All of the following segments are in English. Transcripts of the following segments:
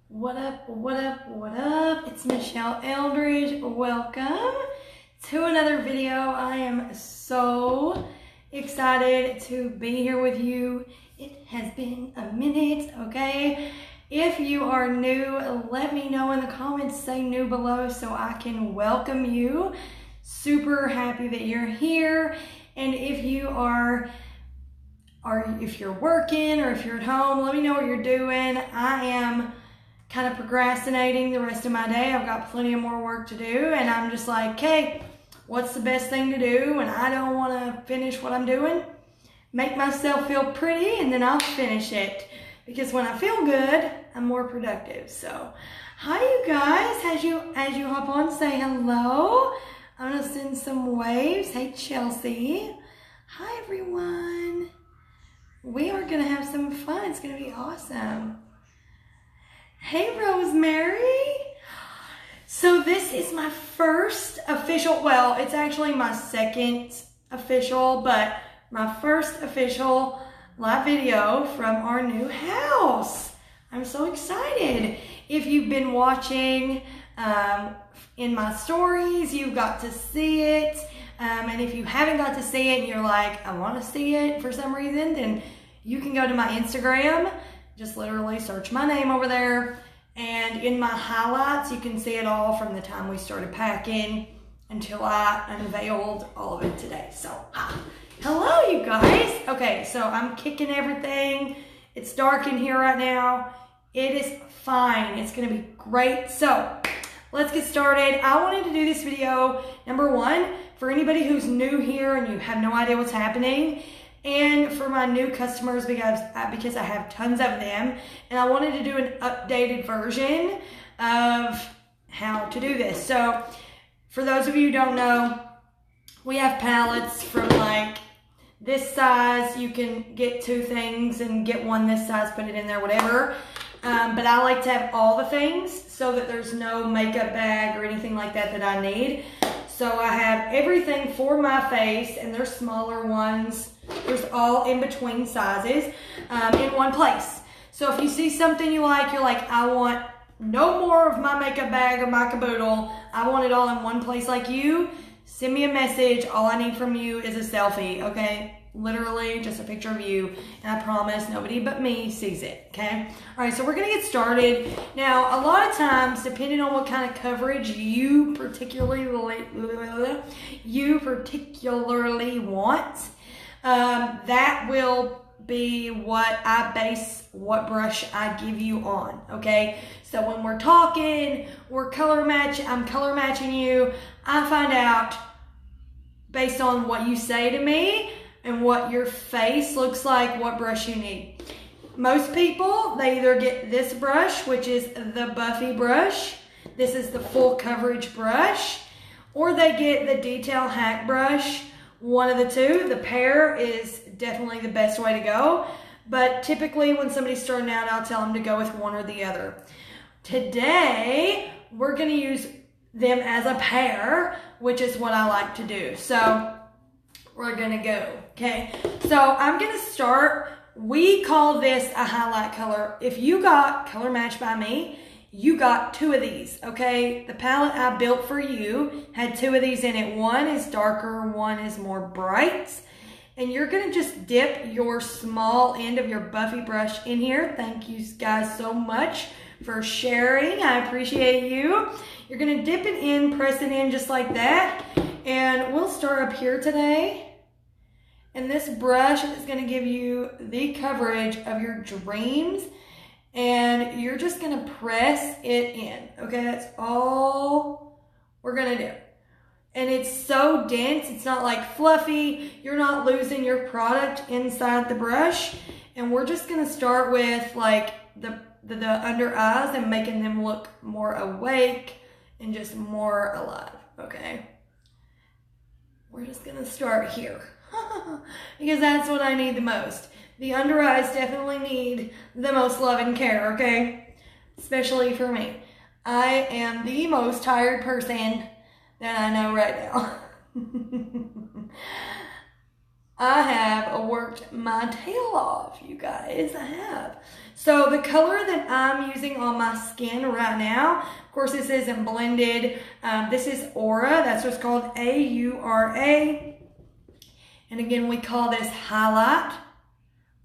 What up, what up, what up? It's Michelle Eldridge. Welcome to another video. I am so excited to be here with you. It has been a minute, okay? If you are new, let me know in the comments, say new below so I can welcome you. Super happy that you're here. And if you if you're working or if you're at home, let me know what you're doing. I am kind of procrastinating the rest of my day. I've got plenty of more work to do, and I'm just like, hey, what's the best thing to do when I don't want to finish what I'm doing? Make myself feel pretty, and then I'll finish it. Because when I feel good, I'm more productive. So, hi you guys. As you hop on, say hello. I'm gonna send some waves. Hey Chelsea. Hi everyone. We are gonna have some fun. It's gonna be awesome. Hey Rosemary. So this is my first official, well, it's actually my second official, but my first official live video from our new house. I'm so excited. If you've been watching in my stories, you got to see it. And if you haven't got to see it and you're like, I want to see it for some reason, then you can go to my Instagram. Just literally search my name over there. And in my highlights, you can see it all from the time we started packing until I unveiled all of it today. So, hi. Hello, you guys. Okay, so I'm kicking everything. It's dark in here right now. It is fine. It's going to be great. So, let's get started. I wanted to do this video, number one, for anybody who's new here and you have no idea what's happening. And for my new customers, because I have tons of them, and I wanted to do an updated version of how to do this. So, for those of you who don't know, we have pallets from like this size. You can get two things and get one this size, put it in there, whatever. But I like to have all the things so that there's no makeup bag or anything like that that I need. So I have everything for my face, and there's smaller ones. There's all in between sizes in one place. So if you see something you like, you're like, I want no more of my makeup bag or my caboodle. I want it all in one place like you. Send me a message. All I need from you is a selfie, okay? Literally just a picture of you. And I promise nobody but me sees it, okay? All right, so we're going to get started. Now, a lot of times, depending on what kind of coverage you particularly want, that will be what I base what brush I give you on, okay? So when we're talking, I'm color matching you. I find out based on what you say to me and what your face looks like, what brush you need. Most people, they either get this brush, which is the Buffy brush. This is the full coverage brush. Or they get the Detail Hack brush. One of the two. The pair is definitely the best way to go. But typically when somebody's starting out, I'll tell them to go with one or the other. Today, we're going to use them as a pair, which is what I like to do. So, we're going to go, okay? So, I'm going to start. We call this a highlight color. If you got Color Match by me, you got two of these, okay? The palette I built for you had two of these in it. One is darker, one is more bright. And you're gonna just dip your small end of your Buffy brush in here. Thank you guys so much for sharing. I appreciate you. You're gonna dip it in, press it in just like that. And we'll start up here today. And this brush is gonna give you the coverage of your dreams. And you're just gonna press it in, okay? That's all we're gonna do. And it's so dense, it's not like fluffy. You're not losing your product inside the brush. And we're just gonna start with like the under eyes and making them look more awake and just more alive, okay? We're just gonna start here because that's what I need the most. The under eyes definitely need the most love and care, okay? Especially for me. I am the most tired person that I know right now. I have worked my tail off, you guys. I have. So the color that I'm using on my skin right now, of course this isn't blended. This is Aura, that's what's called A-U-R-A. And again, we call this highlight,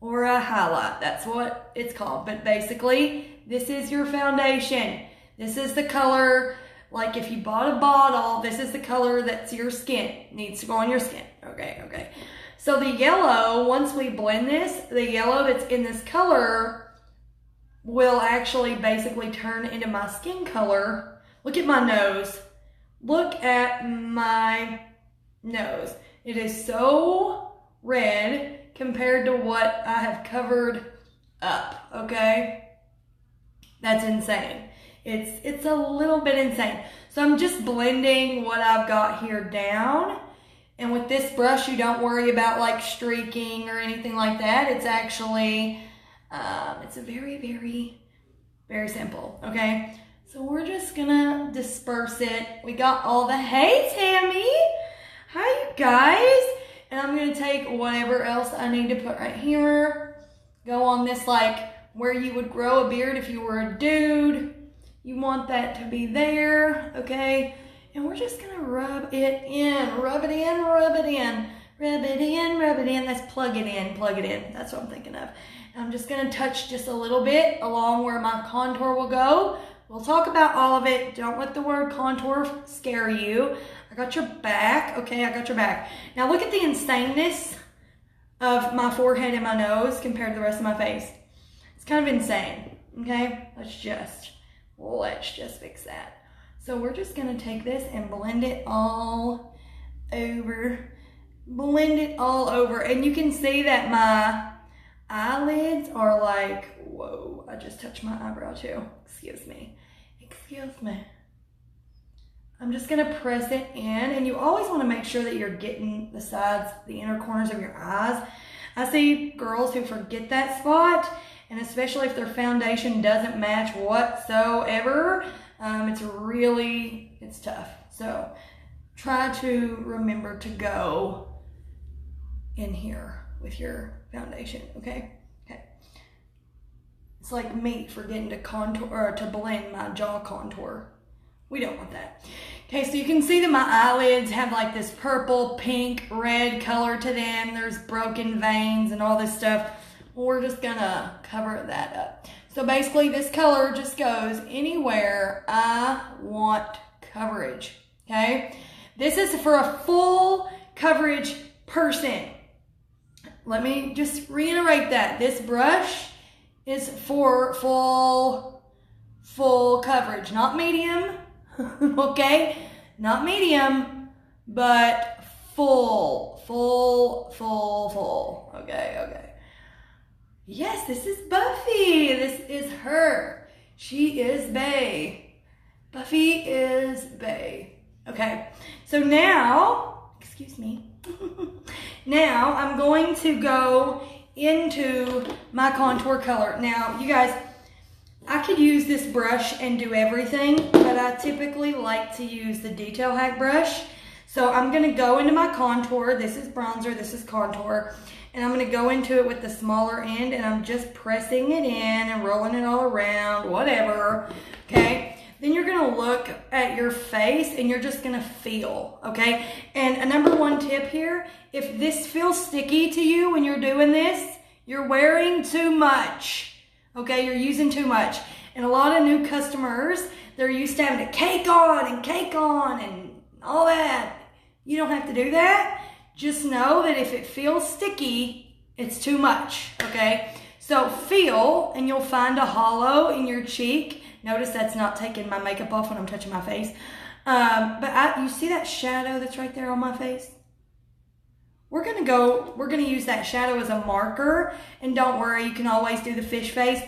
Aura highlight. That's what it's called. But basically, this is your foundation. This is the color, like if you bought a bottle, this is the color that's your skin. Needs to go on your skin. Okay. So the yellow, once we blend this, the yellow that's in this color will actually basically turn into my skin color. Look at my nose. Look at my nose. It is so red compared to what I have covered up, okay? That's insane. It's a little bit insane. So I'm just blending what I've got here down. And with this brush, you don't worry about like streaking or anything like that. It's actually, it's a very, very, very simple, okay? So we're just gonna disperse it. We got all the, hey Tammy, hi you guys. And I'm gonna take whatever else I need to put right here. Go on this like where you would grow a beard if you were a dude. You want that to be there, okay? And we're just gonna rub it in, rub it in, rub it in, rub it in, rub it in. That's plug it in, plug it in. That's what I'm thinking of. And I'm just gonna touch just a little bit along where my contour will go. We'll talk about all of it. Don't let the word contour scare you. I got your back, okay, I got your back. Now look at the insaneness of my forehead and my nose compared to the rest of my face. It's kind of insane, okay? Let's just fix that. So we're just gonna take this and blend it all over. Blend it all over. And you can see that my eyelids are like, whoa, I just touched my eyebrow too. Excuse me. I'm just gonna press it in, and you always wanna make sure that you're getting the sides, the inner corners of your eyes. I see girls who forget that spot, and especially if their foundation doesn't match whatsoever, it's tough. So try to remember to go in here with your foundation, okay? Okay. It's like me forgetting to contour or to blend my jaw contour. We don't want that. Okay, so you can see that my eyelids have like this purple, pink, red color to them. There's broken veins and all this stuff. We're just gonna cover that up. So basically this color just goes anywhere I want coverage, okay? This is for a full coverage person. Let me just reiterate that. This brush is for full coverage, not medium, okay? Not medium, but full, okay. Yes, this is Buffy. This is her. She is bae. Buffy is bae. Okay, so now, excuse me. Now I'm going to go into my contour color. Now, you guys, I could use this brush and do everything, but I typically like to use the Detail Hack brush. So I'm gonna go into my contour. This is bronzer, this is contour. And I'm gonna go into it with the smaller end, and I'm just pressing it in and rolling it all around, whatever, okay? Then you're gonna look at your face and you're just gonna feel, okay? And a number one tip here, if this feels sticky to you when you're doing this, you're wearing too much, okay? You're using too much. And a lot of new customers, they're used to having to cake on and all that. You don't have to do that. Just know that if it feels sticky, it's too much, okay? So feel, and you'll find a hollow in your cheek. Notice that's not taking my makeup off when I'm touching my face. But you see that shadow that's right there on my face? We're gonna use that shadow as a marker, and don't worry, you can always do the fish face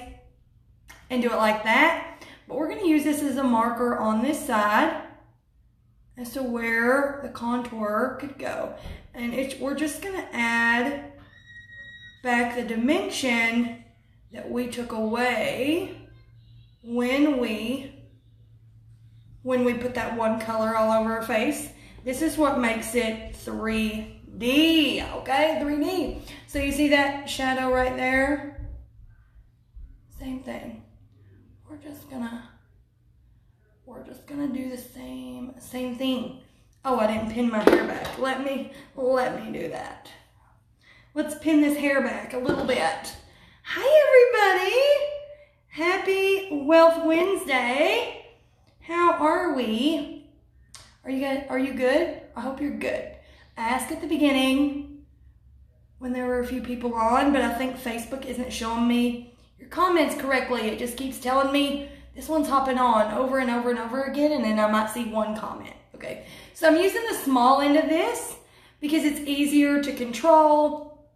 and do it like that. But we're gonna use this as a marker on this side as to where the contour could go. And we're just gonna add back the dimension that we took away when we put that one color all over our face. This is what makes it 3D, okay? 3D. So you see that shadow right there? same thing. We're just gonna do the same thing. Oh, I didn't pin my hair back. Let me do that. Let's pin this hair back a little bit. Hi everybody. Happy Wealth Wednesday. How are we? Are you good? I hope you're good. I asked at the beginning when there were a few people on, but I think Facebook isn't showing me your comments correctly. It just keeps telling me this one's hopping on over and over and over again, and then I might see one comment. Okay, so I'm using the small end of this because it's easier to control.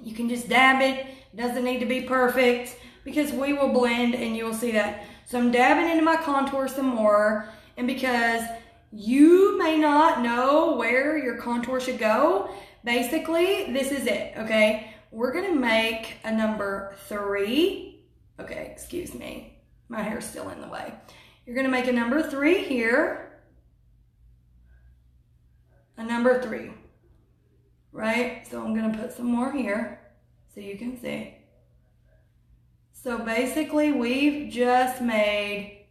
You can just dab it. It doesn't need to be perfect because we will blend and you will see that. So I'm dabbing into my contour some more, and because you may not know where your contour should go, basically this is it, okay? We're gonna make a number 3. Okay, excuse me. My hair's still in the way. You're gonna make a number 3 here. A number 3, right? So I'm gonna put some more here so you can see. So basically we've just made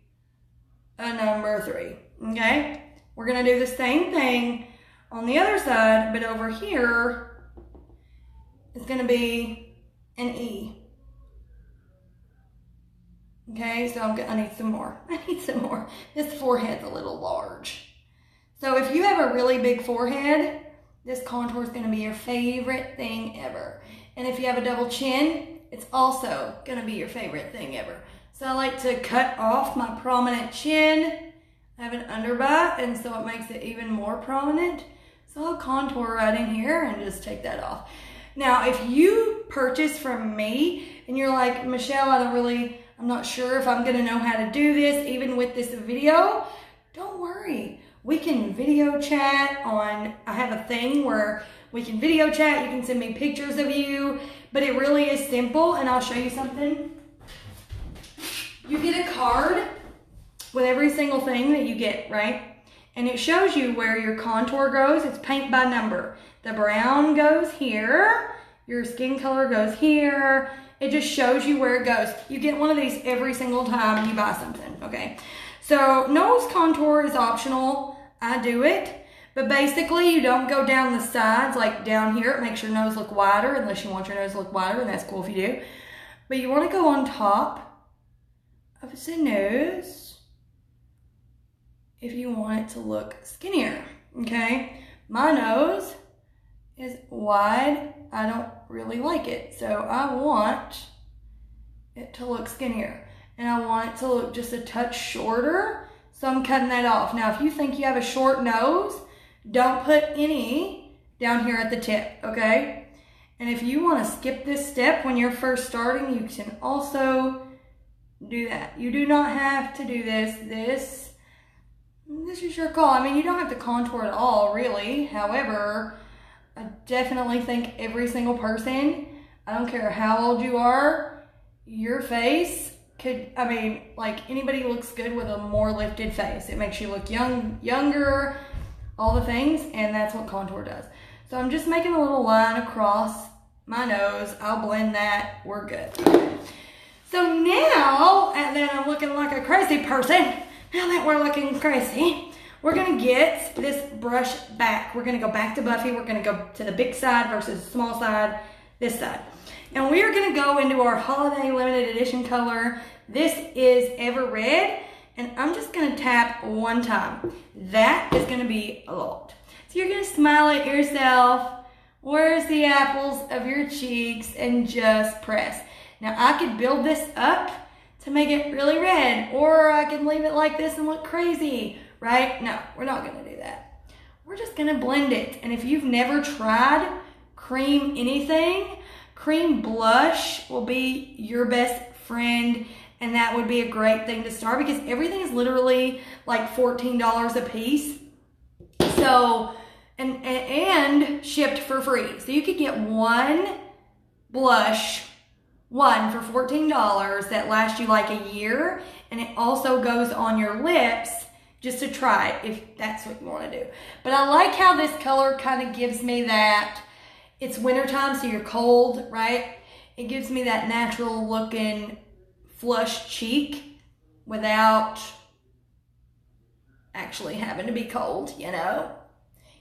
a number 3, okay? We're gonna do the same thing on the other side, but over here it's gonna be an E. Okay, so I need some more. This forehead's a little large. So if you have a really big forehead, this contour is gonna be your favorite thing ever. And if you have a double chin, it's also gonna be your favorite thing ever. So I like to cut off my prominent chin. I have an underbite, and so it makes it even more prominent. So I'll contour right in here and just take that off. Now, if you purchase from me and you're like, Michelle, I'm not sure if I'm gonna know how to do this, even with this video, don't worry. We can video chat on, I have a thing where we can video chat, you can send me pictures of you, but it really is simple, and I'll show you something. You get a card with every single thing that you get, right? And it shows you where your contour goes. It's paint by number. The brown goes here, your skin color goes here. It just shows you where it goes. You get one of these every single time you buy something, okay? So nose contour is optional. I do it, but basically you don't go down the sides like down here. It makes your nose look wider, unless you want your nose to look wider, and that's cool if you do. But you want to go on top of the nose if you want it to look skinnier, okay? My nose is wide. I don't really like it, so I want it to look skinnier, and I want it to look just a touch shorter, so I'm cutting that off. Now, if you think you have a short nose, don't put any down here at the tip, okay? And if you want to skip this step when you're first starting, you can also do that. You do not have to do this. This is your call. I mean, you don't have to contour at all, really. However, I definitely think every single person, I don't care how old you are, your face could, I mean, like anybody looks good with a more lifted face. It makes you look younger, all the things, and that's what contour does. So I'm just making a little line across my nose. I'll blend that. We're good. So now, and then I'm looking like a crazy person, now that we're looking crazy, we're gonna get this brush back. We're gonna go back to Buffy. We're gonna go to the big side versus the small side, this side. And we are gonna go into our holiday limited edition color. This is Ever Red, and I'm just gonna tap one time. That is gonna be a lot. So you're gonna smile at yourself. Where's the apples of your cheeks? And just press. Now I could build this up to make it really red, or I can leave it like this and look crazy, right? No, we're not gonna do that. We're just gonna blend it. And if you've never tried cream anything, cream blush will be your best friend, and that would be a great thing to start because everything is literally like $14 a piece. So, and shipped for free. So you could get one blush, one for $14 that lasts you like a year, and it also goes on your lips just to try it if that's what you want to do. But I like how this color kind of gives me that, it's wintertime so you're cold, right? It gives me that natural looking flush cheek without actually having to be cold, you know.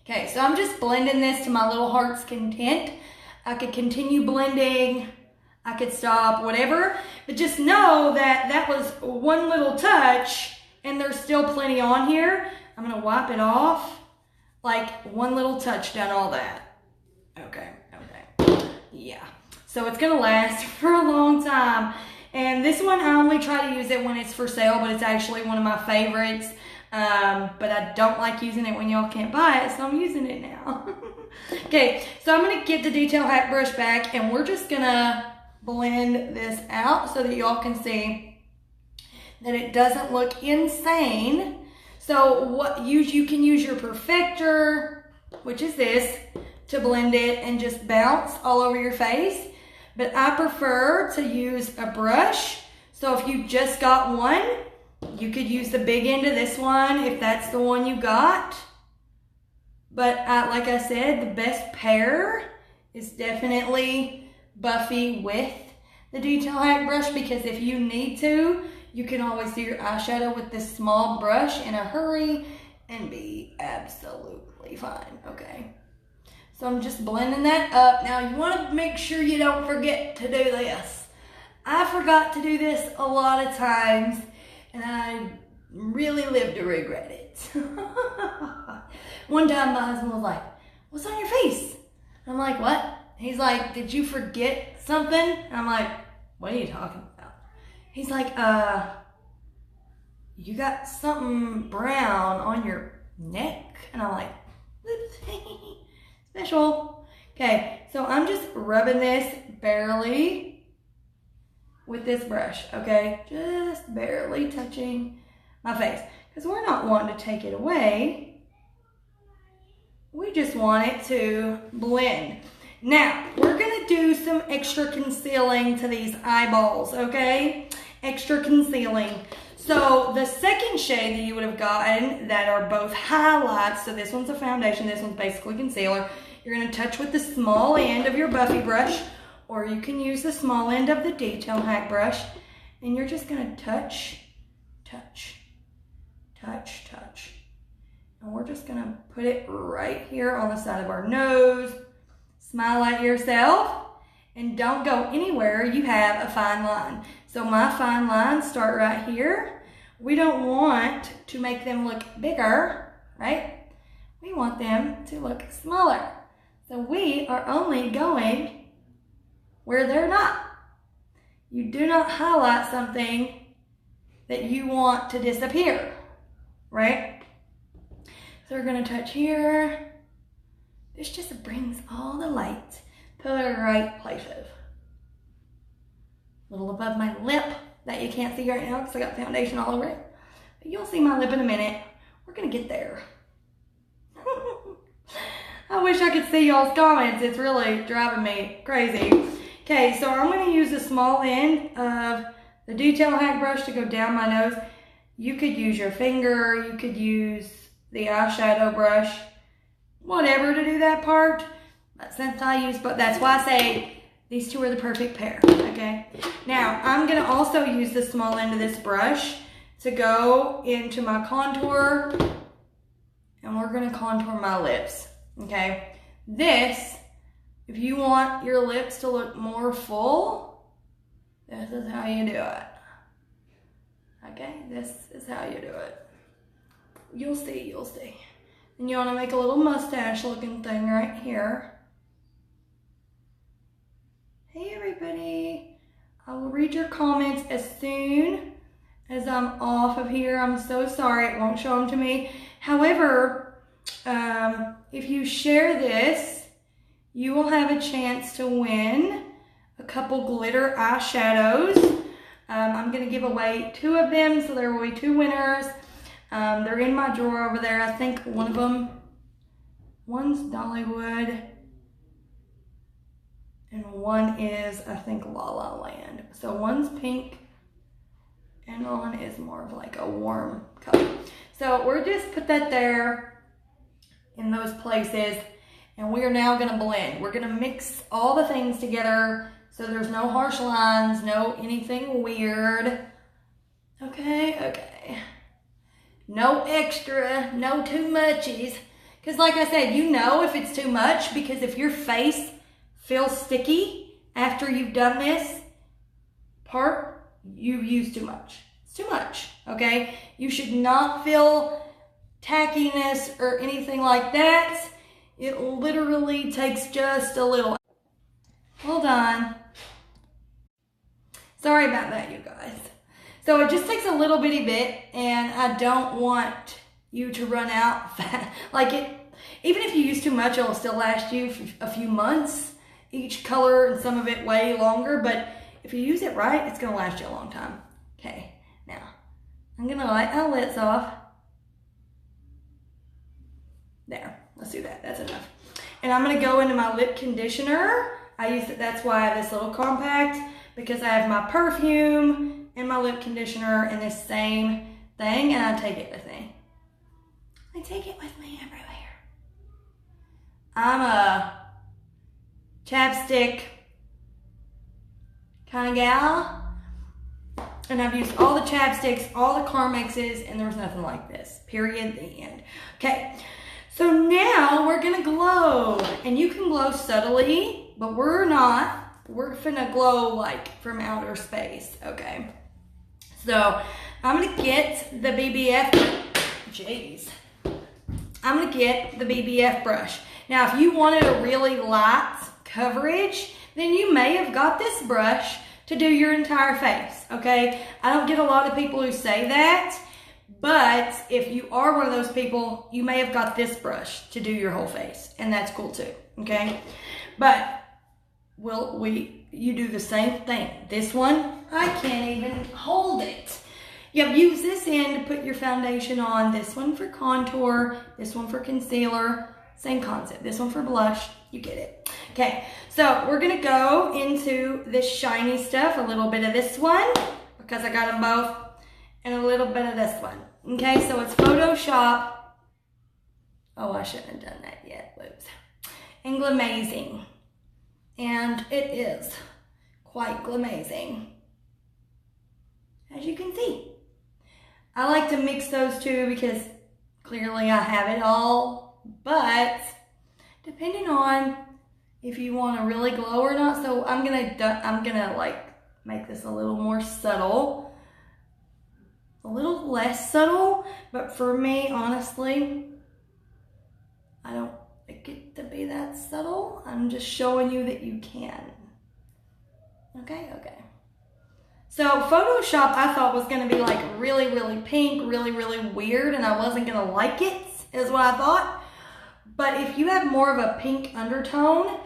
Okay, so I'm just blending this to my little heart's content. I could continue blending, I could stop, whatever, but just know that that was one little touch and there's still plenty on here. I'm gonna wipe it off. Like one little touch done all that. Okay. Yeah. So it's gonna last for a long time. And this one, I only try to use it when it's for sale, but it's actually one of my favorites. But I don't like using it when y'all can't buy it, so I'm using it now. Okay, so I'm gonna get the detail hack brush back and we're just gonna blend this out so that y'all can see that it doesn't look insane. So you can use your perfector, which is this, to blend it and just bounce all over your face. But I prefer to use a brush. So if you just got one, you could use the big end of this one if that's the one you got. But like I said, the best pair is definitely Buffy with the detail hack brush, because if you need to, you can always do your eyeshadow with this small brush in a hurry and be absolutely fine, okay? So I'm just blending that up. Now you want to make sure you don't forget to do this. I forgot to do this a lot of times and I really live to regret it. One time my husband was like, "What's on your face?" I'm like, "What?" He's like, "Did you forget something?" And I'm like, "What are you talking about?" He's like, "You got something brown on your neck." And I'm like, special. Okay, so I'm just rubbing this barely with this brush, okay? Just barely touching my face, because we're not wanting to take it away. We just want it to blend. Now, we're gonna do some extra concealing to these eyeballs, okay? Extra concealing. So the second shade that you would have gotten that are both highlights, so this one's a foundation, this one's basically concealer. You're gonna touch with the small end of your Buffy brush, or you can use the small end of the detail hack brush, and you're just gonna touch, touch, touch, touch. And we're just gonna put it right here on the side of our nose. Smile at yourself, and don't go anywhere you have a fine line. So my fine lines start right here. We don't want to make them look bigger, right? We want them to look smaller. So we are only going where they're not. You do not highlight something that you want to disappear, right? So we're gonna touch here. This just brings all the light to the right places. A little above my lip that you can't see right now because I got foundation all over it. But you'll see my lip in a minute. We're gonna get there. I wish I could see y'all's comments. It's really driving me crazy. Okay, so I'm gonna use the small end of the detail hack brush to go down my nose. You could use your finger, you could use the eyeshadow brush, whatever to do that part. But since I use, but that's why I say these two are the perfect pair, okay? Now, I'm gonna also use the small end of this brush to go into my contour, and we're gonna contour my lips, okay? This, if you want your lips to look more full, this is how you do it, okay? This is how you do it. You'll see, you'll see. And you wanna make a little mustache looking thing right here. Hey everybody, I will read your comments as soon as I'm off of here. I'm so sorry, it won't show them to me. However, if you share this, you will have a chance to win a couple glitter eyeshadows. I'm gonna give away 2 of them, so there will be 2 winners. They're in my drawer over there. I think one of them, one's Dollywood, and one is, I think, La La Land. So one's pink, and one is more of like a warm color. So we're just put that there in those places, and we are now gonna blend. We're gonna mix all the things together So there's no harsh lines, no anything weird. Okay. No extra, no too muchies. Because like I said, you know if it's too much, because if your face feels sticky after you've done this part, you've used too much. It's too much, okay? You should not feel tackiness or anything like that. It literally takes just a little. Hold on. Sorry about that, you guys. So it just takes a little bitty bit, and I don't want you to run out fast. Like it, even if you use too much, it'll still last you a few months. Each color and some of it way longer, but if you use it right, it's gonna last you a long time. Okay, now I'm gonna light my lips off. There, let's do that, that's enough. And I'm gonna go into my lip conditioner. I use it, that's why I have this little compact, because I have my perfume and my lip conditioner in this same thing, and I take it with me. I take it with me everywhere. I'm a chapstick kind of gal, and I've used all the chapsticks, all the Carmexes, and there's nothing like this. Period, the end. Okay, so now we're gonna glow, and you can glow subtly, but we're not. We're finna glow like from outer space, okay? So I'm gonna get the BBF, I'm gonna get the BBF brush. Now, if you wanted a really light coverage, then you may have got this brush to do your entire face, okay? I don't get a lot of people who say that, but if you are one of those people, you may have got this brush to do your whole face, and that's cool too, okay? But you do the same thing. This one, I can't even hold it. You use this end to put your foundation on. This one for contour, this one for concealer, same concept. This one for blush, you get it. Okay, so we're gonna go into this shiny stuff, a little bit of this one, because I got them both, and a little bit of this one. Okay, so it's Photoshop. Oh, I shouldn't have done that yet, whoops. And Glamazing. And it is quite glamazing, as you can see. I like to mix those two because clearly I have it all, but depending on if you want to really glow or not. So I'm gonna like make this a little more subtle, a little less subtle, but for me, honestly, I don't get to be that subtle. I'm just showing you that you can. Okay. So Photoshop I thought was gonna be like really, really pink, really, really weird, and I wasn't gonna like it, is what I thought. But if you have more of a pink undertone,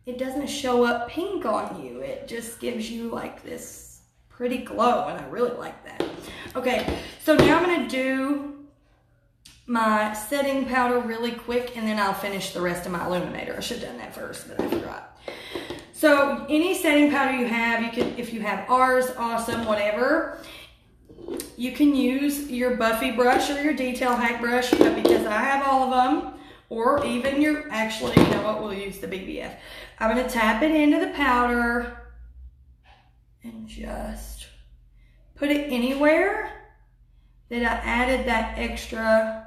it doesn't show up pink on you. It just gives you like this pretty glow, and I really like that. Okay, so now I'm gonna do my setting powder really quick, and then I'll finish the rest of my illuminator. I should have done that first, but I forgot. So any setting powder you have, you can, if you have ours, awesome, whatever. You can use your Buffy brush or your Detail Hack brush, but because I have all of them, or even your, actually, you know what, we'll use the BBF. I'm gonna tap it into the powder and just put it anywhere that I added that extra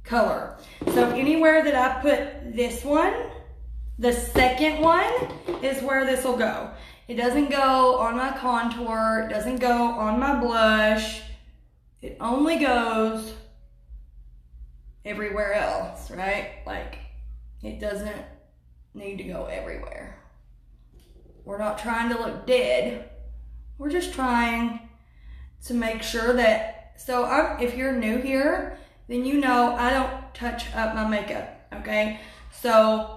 color. So anywhere that I put this one, the second one is where this will go. It doesn't go on my contour, it doesn't go on my blush, it only goes everywhere else, right? Like, it doesn't need to go everywhere. We're not trying to look dead, we're just trying to make sure that, so if you're new here, then you know I don't touch up my makeup, okay? So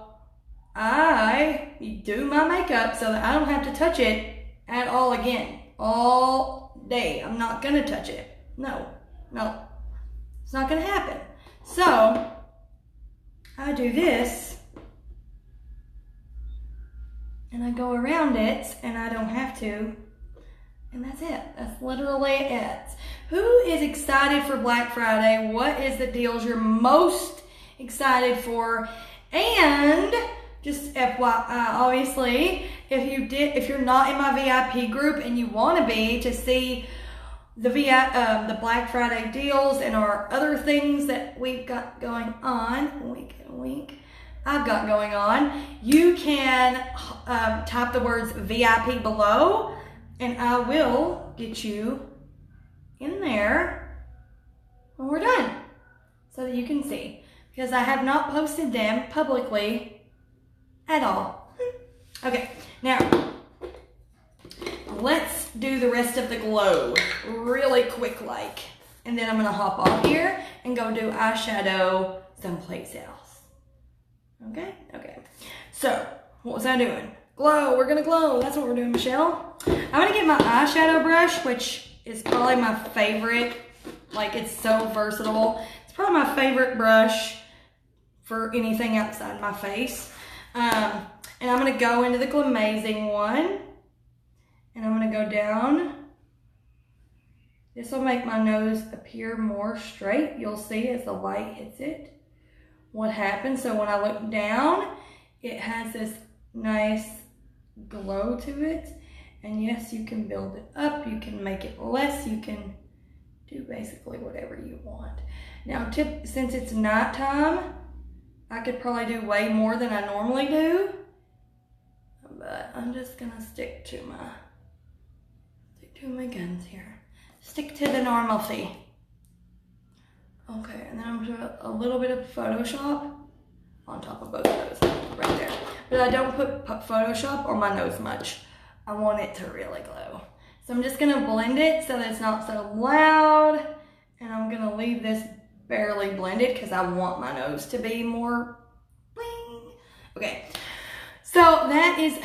I do my makeup so that I don't have to touch it at all again, all day. I'm not gonna touch it. No, it's not gonna happen. So I do this and I go around it and I don't have to, and that's it. That's literally it. Who is excited for Black Friday? What is the deals you're most excited for? And just FYI, obviously, if you're not in my VIP group and you want to be to see the Black Friday deals and our other things that we've got going on, wink, I've got going on, you can type the words VIP below, and I will get you in there when we're done so that you can see, because I have not posted them publicly at all. Okay, now let's do the rest of the glow really quick like, and then I'm gonna hop off here and go do eyeshadow someplace else. Okay, so what was I doing? Glow, we're gonna glow, that's what we're doing, Michelle. I'm gonna get my eyeshadow brush, which is probably my favorite, like it's so versatile. It's probably my favorite brush for anything outside my face. And I'm gonna go into the Glamazing one, and I'm gonna go down. This will make my nose appear more straight. You'll see as the light hits it what happens. So when I look down, it has this nice glow to it. And yes, you can build it up, you can make it less, you can do basically whatever you want. Now, since it's nighttime, I could probably do way more than I normally do, but I'm just gonna stick to my guns here. Stick to the normalcy. Okay, and then I'm gonna do a little bit of Photoshop on top of both of those, right there. But I don't put Photoshop on my nose much. I want it to really glow. So I'm just gonna blend it so that it's not so loud, and I'm gonna leave this barely blended because I want my nose to be more bling. Okay, so that is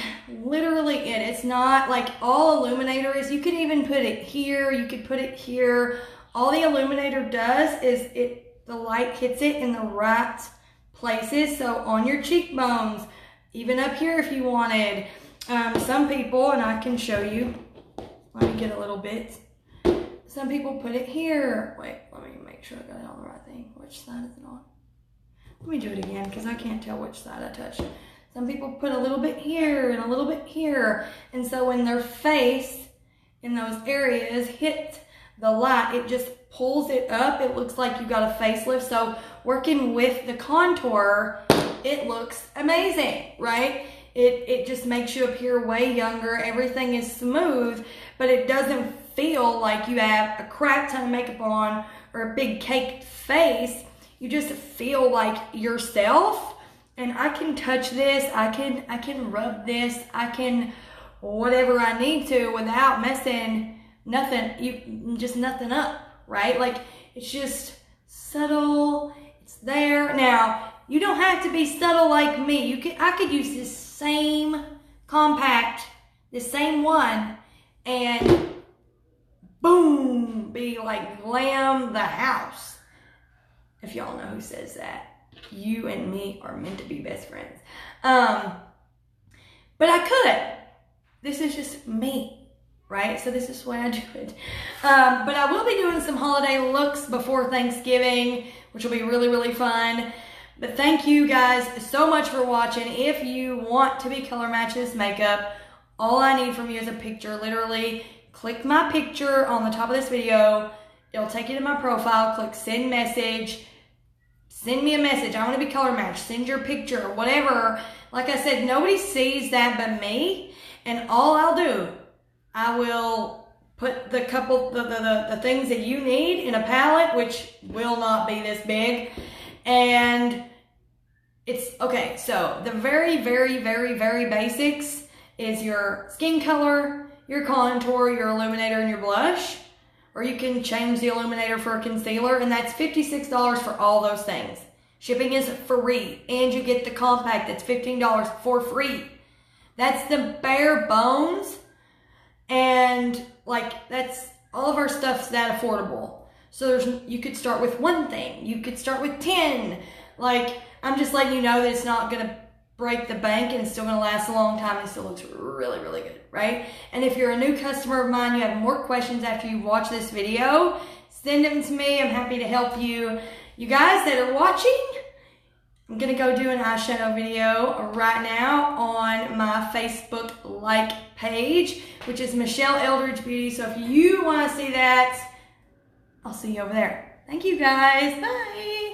literally it. It's not like all illuminator is. You could even put it here, you could put it here. All the illuminator does is the light hits it in the right places. So on your cheekbones, even up here if you wanted. Some people, and I can show you, let me get a little bit. Some people put it here. Wait, let me make sure I got it on the right thing. Which side is it on? Let me do it again because I can't tell which side I touched. Some people put a little bit here and a little bit here. And so when their face in those areas hit the light, it just pulls it up. It looks like you got a facelift. So working with the contour, it looks amazing, right? It just makes you appear way younger. Everything is smooth, but it doesn't feel like you have a crap ton of makeup on or a big caked face. You just feel like yourself. And I can touch this, I can rub this, I can whatever I need to without messing nothing up, right? Like it's just subtle, it's there. Now, you don't have to be subtle like me. I could use this same compact, this same one, and boom, be like glam the house. If y'all know who says that. You and me are meant to be best friends. But I could. This is just me, right? So this is the way I do it. But I will be doing some holiday looks before Thanksgiving, which will be really, really fun. But thank you guys so much for watching. If you want to be color match this makeup, all I need from you is a picture. Literally, click my picture on the top of this video. It'll take you to my profile. Click send message. Send me a message. I want to be color matched. Send your picture, whatever. Like I said, nobody sees that but me. And all I'll do, I will put the things that you need in a palette, which will not be this big. And it's, okay, so the very, very, very, very basics is your skin color, your contour, your illuminator, and your blush. Or you can change the illuminator for a concealer, and that's $56 for all those things. Shipping is free, and you get the compact that's $15 for free. That's the bare bones, and like that's all of our stuff's that affordable. So you could start with one thing, you could start with 10. Like, I'm just letting you know that it's not gonna break the bank and it's still gonna last a long time and still looks really, really good, right? And if you're a new customer of mine, you have more questions after you watch this video, send them to me. I'm happy to help you. You guys that are watching, I'm gonna go do an eyeshadow video right now on my Facebook like page, which is Michelle Eldridge Beauty. So if you want to see that, I'll see you over there. Thank you guys. Bye.